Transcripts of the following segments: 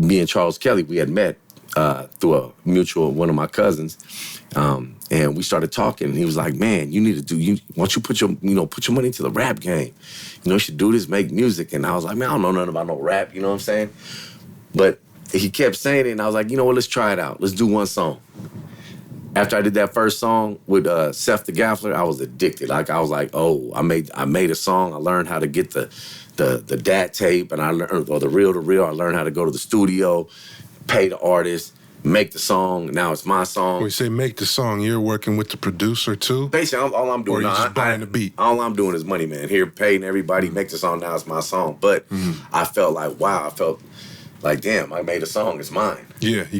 me and Charles Kelly, we had met through a mutual, one of my cousins. And we started talking, and he was like, man, you need to why don't you put your money into the rap game? You should do this, make music. And I was like, man, I don't know nothing about no rap, you know what I'm saying? But he kept saying it, and I was like, you know what, let's try it out. Let's do one song. After I did that first song with Seth the Gaffler, I was addicted. Like, I was like, oh, I made a song. I learned how to get the DAT tape, and I learned, or the reel-to-reel. I learned how to go to the studio, pay the artist, make the song. Now it's my song. When you say make the song, you're working with the producer too? Basically, all I'm doing, or you just buying the beat? All I'm doing is money, man. Here, paying everybody, make the song. Now it's my song. But I felt like, wow, I felt like, damn, I made a song. It's mine. Yeah, you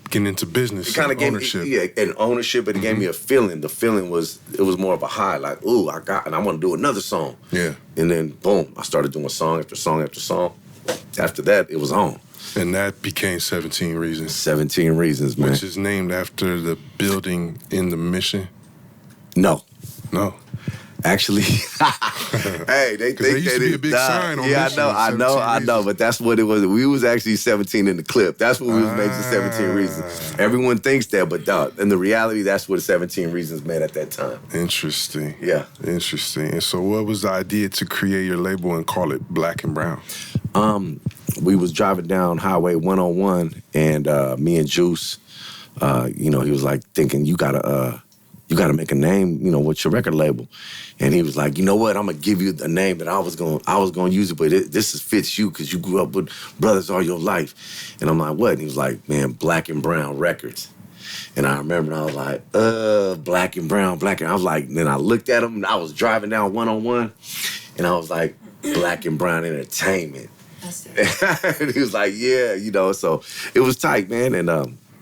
getting into business. It kind of gave ownership. and ownership, but it gave me a feeling. The feeling was more of a high, like, ooh, and I want to do another song. Yeah. And then boom, I started doing song after song after song. After that, it was on. And that became 17 Reasons. 17 Reasons, man. Which is named after the building in the Mission? No. Hey, Actually, they think there used to be a big sign on Mission. I know, but that's what it was. We was actually 17 in the clip. That's what we was making 17 Reasons. Everyone thinks that, but in the reality, that's what 17 Reasons meant at that time. Interesting. Yeah. Interesting. And so what was the idea to create your label and call it Black and Brown? We was driving down Highway 101, and me and Juice, he was like thinking, you gotta make a name, with your record label. And he was like, you know what, I'm gonna give you the name that I was gonna use it, but this fits you because you grew up with brothers all your life. And I'm like, what? And he was like, man, Black and Brown Records. And I remember, and I was like, Black and Brown. I was like, then I looked at him, and I was driving down 101, and I was like, Black and Brown Entertainment. And he was like, yeah, so it was tight, man. And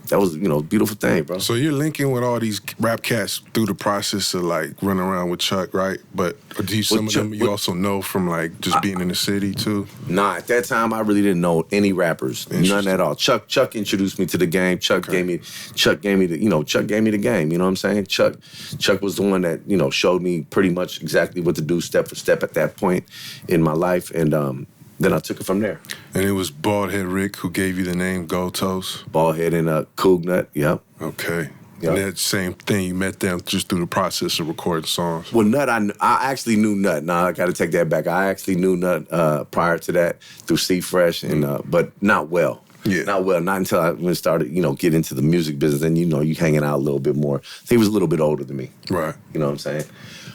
that was, a beautiful thing, bro. So you're linking with all these rap cats through the process of, like, running around with Chuck, right? But do some of them you also know from, like, just being in the city, too? Nah, at that time, I really didn't know any rappers. None at all. Chuck Introduced me to the game. Chuck gave me the game, you know what I'm saying? Chuck was the one that, showed me pretty much exactly what to do step for step at that point in my life. And, then I took it from there. And it was Baldhead Rick who gave you the name Goldtoes? Baldhead and Cougnut, yep. Okay. Yep. And that same thing, you met them just through the process of recording songs? Well, Nut, I actually knew Nut. I got to take that back. I actually knew Nut prior to that through C Fresh, and but not well. Yeah. Not well. Not until I started, get into the music business, and you hanging out a little bit more. He was a little bit older than me. Right. You know what I'm saying?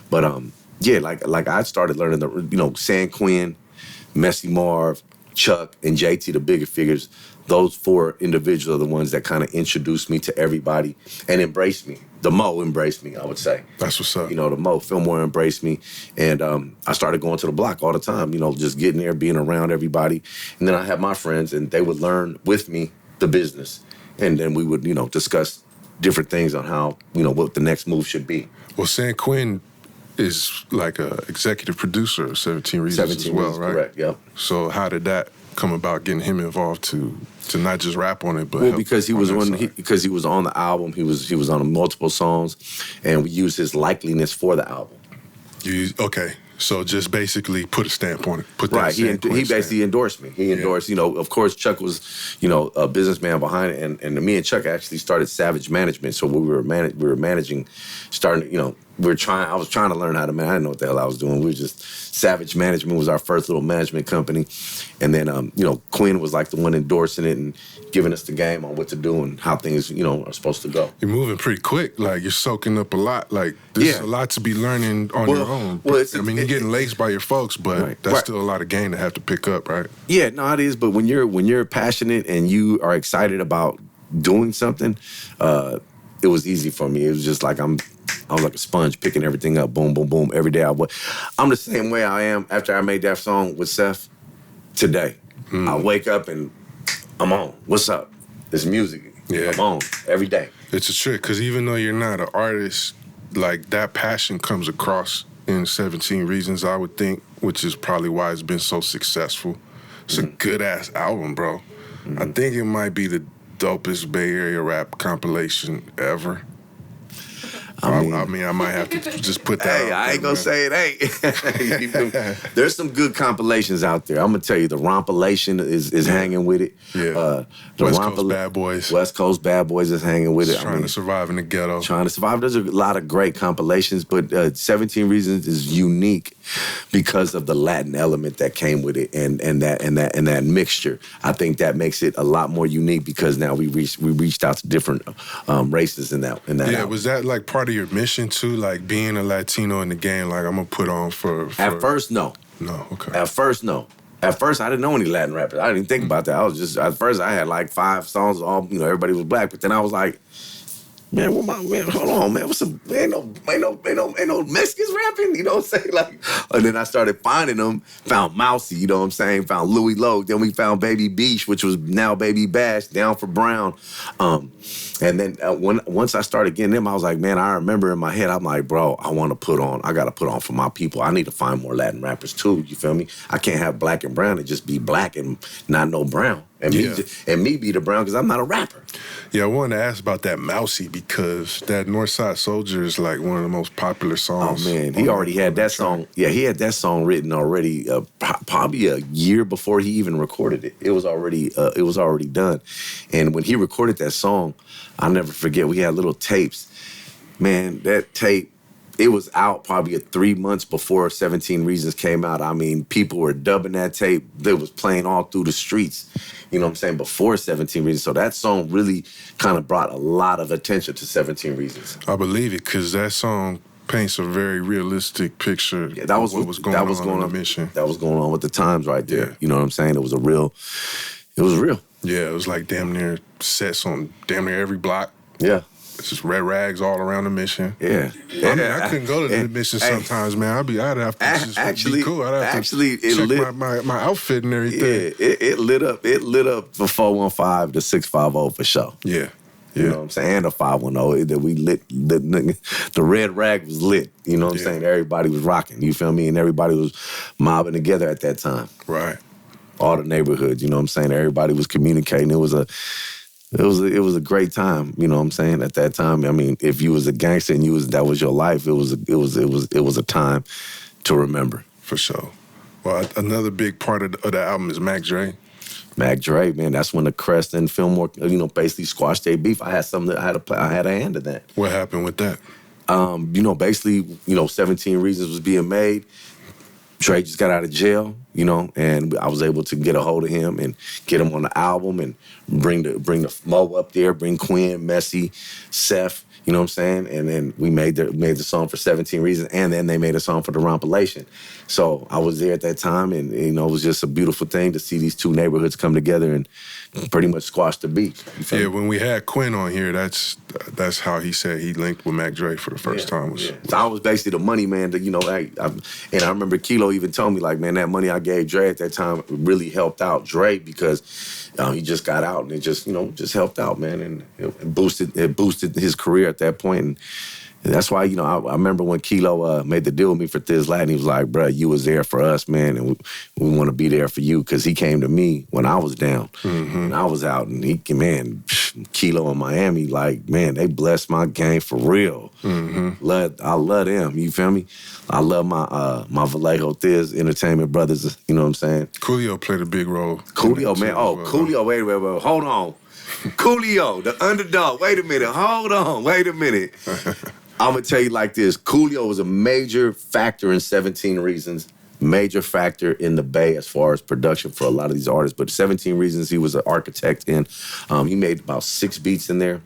But yeah, like I started learning the San Quinn, Messy Marv, Chuck, and JT, the bigger figures. Those four individuals are the ones that kind of introduced me to everybody and embraced me. The Mo embraced me, I would say. That's what's up. The Mo Fillmoe embraced me. And I started going to the block all the time, just getting there, being around everybody. And then I had my friends, and they would learn with me the business. And then we would, discuss different things on how, what the next move should be. Well, San Quinn is like a executive producer of 17 Reasons 17 as well, Reasons, right? Correct, yep. So how did that come about, getting him involved to not just rap on it, but well, because he was on the album, he was on multiple songs, and we used his likeliness for the album. Okay. So just basically put a stamp on it. Put that right. He basically endorsed me. He endorsed, of course, Chuck was, a businessman behind it, and me and Chuck actually started Savage Management. So we were managing, starting, I was trying to learn how to manage. I didn't know what the hell I was doing. We were just, Savage Management was our first little management company. And then, Quinn was like the one endorsing it and giving us the game on what to do and how things, are supposed to go. You're moving pretty quick. Like, you're soaking up a lot. Like, there's a lot to be learning on your own. Well, you're getting laced by your folks, but that's still a lot of game to have to pick up, right? Yeah, no, it is. But when you're passionate and you are excited about doing something, it was easy for me. It was just like I was like a sponge picking everything up, boom, boom, boom, every day. I'm the same way I am after I made that song with Seth today. I wake up and I'm on. What's up? It's music. Yeah. I'm on every day. It's a trick, because even though you're not an artist, like, that passion comes across in 17 Reasons, I would think, which is probably why it's been so successful. It's a good-ass album, bro. I think it might be the dopest Bay Area rap compilation ever. I mean, I might have to just put that Hey, out I there, ain't gonna man. say it ain't. There's some good compilations out there. I'm gonna tell you, the Rompilation is hanging with it. Yeah. The West Coast Bad Boys. West Coast Bad Boys is hanging with it. Trying to survive in the ghetto. Trying to survive. There's a lot of great compilations, but 17 Reasons is unique because of the Latin element that came with it and that mixture. I think that makes it a lot more unique because now we reached out to different races in that. Yeah, album. was that like part of your mission too? Like being a Latino in the game, like I'm gonna put on for... At first, no. No, okay. At first, no. At first, I didn't know any Latin rappers. I didn't even think about that. I was just, at first, I had like 5 songs, all, everybody was black. But then I was like, man, hold on, man, ain't no Mexicans rapping, you know what I'm saying? Like, and then I started finding them, found Mousie, you know what I'm saying? Found Louie Low, then we found Baby Beach, which was now Baby Bash, Down for Brown. And then once I started getting them, I was like, man, I remember in my head, I'm like, bro, I gotta put on for my people. I need to find more Latin rappers too, you feel me? I can't have black and brown and just be black and not no brown. And me be the brown because I'm not a rapper. Yeah, I wanted to ask about that Mousie because that Northside Soldier is like one of the most popular songs. Oh man, he already had that song. Yeah, he had that song written already, probably a year before he even recorded it. It was already done. And when he recorded that song, I'll never forget. We had little tapes. Man, that tape. It was out probably 3 months before 17 Reasons came out. I mean, people were dubbing that tape. It was playing all through the streets, you know what I'm saying, before 17 Reasons. So that song really kind of brought a lot of attention to 17 Reasons. I believe it because that song paints a very realistic picture of what was going on in the mission. That was going on with the times right there. Yeah. You know what I'm saying? It was real. Yeah, it was like damn near sets on damn near every block. Yeah. It's just red rags all around the mission. Yeah. I mean, I couldn't go to the mission sometimes, man. I'd have to just be cool. I'd have to check my outfit and everything. Yeah, it lit up for 415 to 650 for sure. Yeah. You know what I'm saying? And a 510. That we lit, the red rag was lit. You know what I'm saying? Everybody was rocking. You feel me? And everybody was mobbing together at that time. Right. All the neighborhoods, you know what I'm saying? Everybody was communicating. It was a great time, you know what I'm saying? At that time, I mean, if you was a gangster and that was your life, it was a time to remember. For sure. Well, another big part of the album is Mac Dre. Mac Dre, man, that's when the Crest and Fillmoe, basically squashed their beef. I had a hand in that. What happened with that? Basically, 17 Reasons was being made. Dre just got out of jail, and I was able to get a hold of him and get him on the album and bring the Mo up there, bring Quinn, Messy, Seth, you know what I'm saying? And then we made the song for 17 Reasons, and then they made a song for the Rompilation. So I was there at that time, and it was just a beautiful thing to see these two neighborhoods come together and pretty much squash the beef. Yeah, when we had Quinn on here, that's how he said he linked with Mac Dre for the first time. So I was basically the money man. And I remember Kilo even told me, like, man, that money I gave Dre at that time really helped out Dre because he just got out and it just helped out, man, and it boosted his career at that point. And that's why, I remember when Kilo made the deal with me for Thiz Latin, he was like, bro, you was there for us, man, and we want to be there for you, because he came to me when I was down, and I was out, and Kilo in Miami, like, man, they blessed my game for real. I love them, you feel me? I love my Vallejo Thiz Entertainment brothers, you know what I'm saying? Coolio played a big role. Coolio, man, Coolio, wait, hold on. Coolio, the underdog, wait a minute, hold on, wait a minute. I'm going to tell you like this. Coolio was a major factor in 17 Reasons, major factor in the Bay as far as production for a lot of these artists. But 17 Reasons, he was an architect in. He made about 6 beats in there.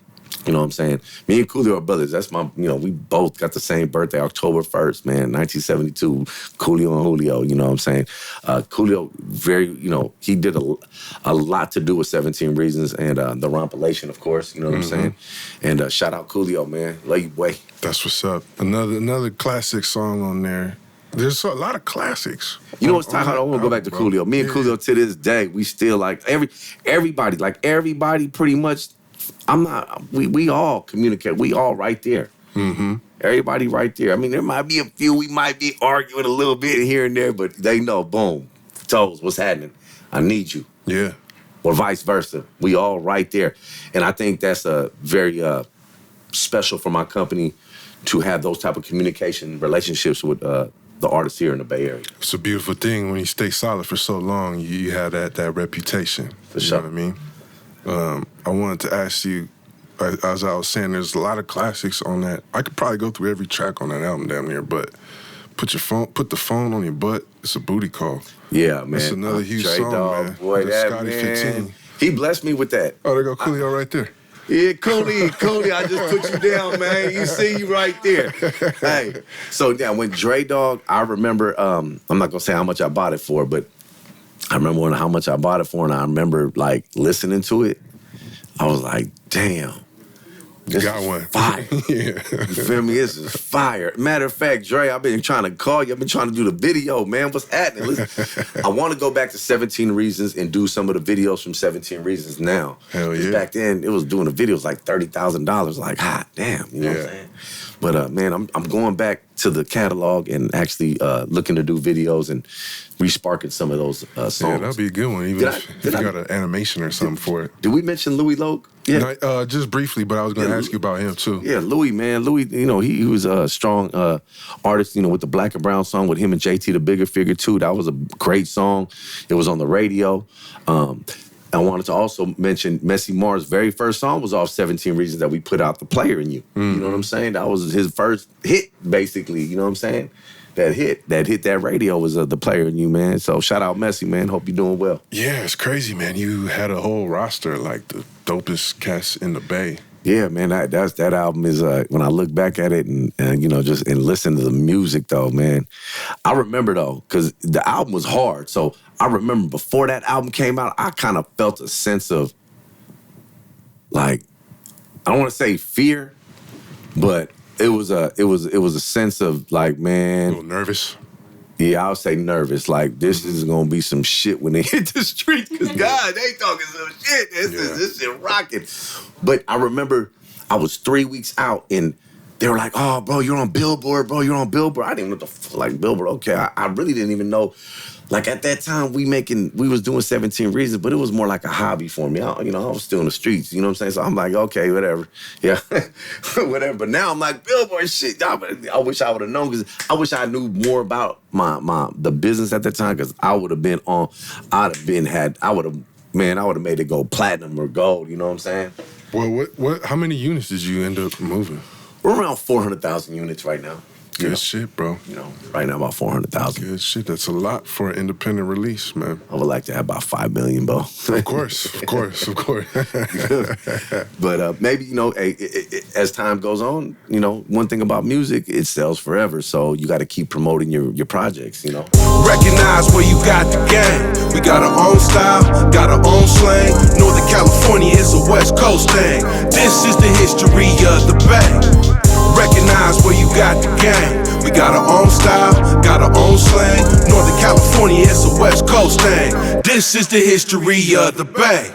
You know what I'm saying? Me and Coolio are brothers. That's we both got the same birthday, October 1st, man, 1972. Coolio and Julio, you know what I'm saying? Coolio, he did a lot to do with 17 Reasons and the Rompilation, of course, you know what I'm saying? And shout out Coolio, man. Love you, boy. That's what's up. Another classic song on there. There's a lot of classics. You know what's talking about? I want to go back to Coolio. Me and Coolio to this day, we still everybody pretty much. We all communicate. We all right there. Everybody right there. I mean, there might be a few, we might be arguing a little bit here and there, but they know, boom, Toes, what's happening? I need you. Yeah. Or vice versa. We all right there. And I think that's a very special for my company to have those type of communication relationships with the artists here in the Bay Area. It's a beautiful thing when you stay solid for so long. You have that reputation. For sure. You know what I mean? I wanted to ask you, as I was saying, there's a lot of classics on that. I could probably go through every track on that album damn near, but put the phone on your butt. It's a booty call. Yeah, man. It's another huge Dre song, Dogg, man. boy, The that Scottie man. 15. He blessed me with that. Oh, there go Coolio right there. Yeah, Coolio, I just put you down, man. You see you right there. Hey, so yeah, when Dre Dogg, I remember, I'm not gonna say how much I bought it for, but I remember how much I bought it for, and I remember like listening to it. I was like, damn. This Got is one. fire. Yeah. You feel me? This is fire. Matter of fact, Dre, I've been trying to call you. I've been trying to do the video, man. What's happening? Listen, I want to go back to 17 Reasons and do some of the videos from 17 Reasons now. Hell yeah. Back then, it was doing the videos like $30,000. Like, hot damn. You know what I'm saying? But, man, I'm going back to the catalog and actually looking to do videos and re-sparking some of those songs. Yeah, that'd be a good one, even if you got an animation or something for it. Did we mention Louie Logue? Yeah. No, just briefly, but I was going to ask you about him, too. Yeah, Louie, man. Louie, you know, he was a strong artist, you know, with the Black and Brown song with him and JT the Bigga Figure, too. That was a great song. It was on the radio. I wanted to also mention Messy Marv's very first song was off 17 Reasons that we put out, The Player in You. You know what I'm saying? That was his first hit, basically. You know what I'm saying? That hit that radio was The Player in You, man. So shout out Messy, man. Hope you're doing well. Yeah, it's crazy, man. You had a whole roster, like the dopest cats in the Bay. Yeah, man, that album is, when I look back at it and you know, just and listen to the music, though, man, I remember, though, because the album was hard. So I remember before that album came out, I kind of felt a sense of, like, I don't want to say fear, but it was a sense of, like, man. A little nervous? Yeah, I'll say nervous. Like, this is gonna be some shit when they hit the street. Cause God, they talking some shit. This shit rocking. But I remember I was 3 weeks out and they were like, "Oh, bro, you're on Billboard, bro. You're on Billboard." I didn't know like Billboard. Okay, I really didn't even know. Like at that time, we was doing 17 Reasons, but it was more like a hobby for me. I was still in the streets, you know what I'm saying? So I'm like, okay, whatever. Yeah, whatever. But now I'm like, Billboard shit. I wish I would have known, because I wish I knew more about the business at that time, because I would have made it go platinum or gold, you know what I'm saying? Well, how many units did you end up moving? We're around 400,000 units right now. Good shit, bro. You know, right now about 400,000. Good shit. That's a lot for an independent release, man. I would like to have about 5 million, bro. Of course. But maybe, as time goes on, one thing about music, it sells forever. So you got to keep promoting your projects, Recognize where you got the game. We got our own style, got our own slang. Northern California is a West Coast thing. This is the history of the Bay. Recognize where you got the game. We got our own style, got our own slang. Northern California is a West Coast thing. This is the history of the Bay.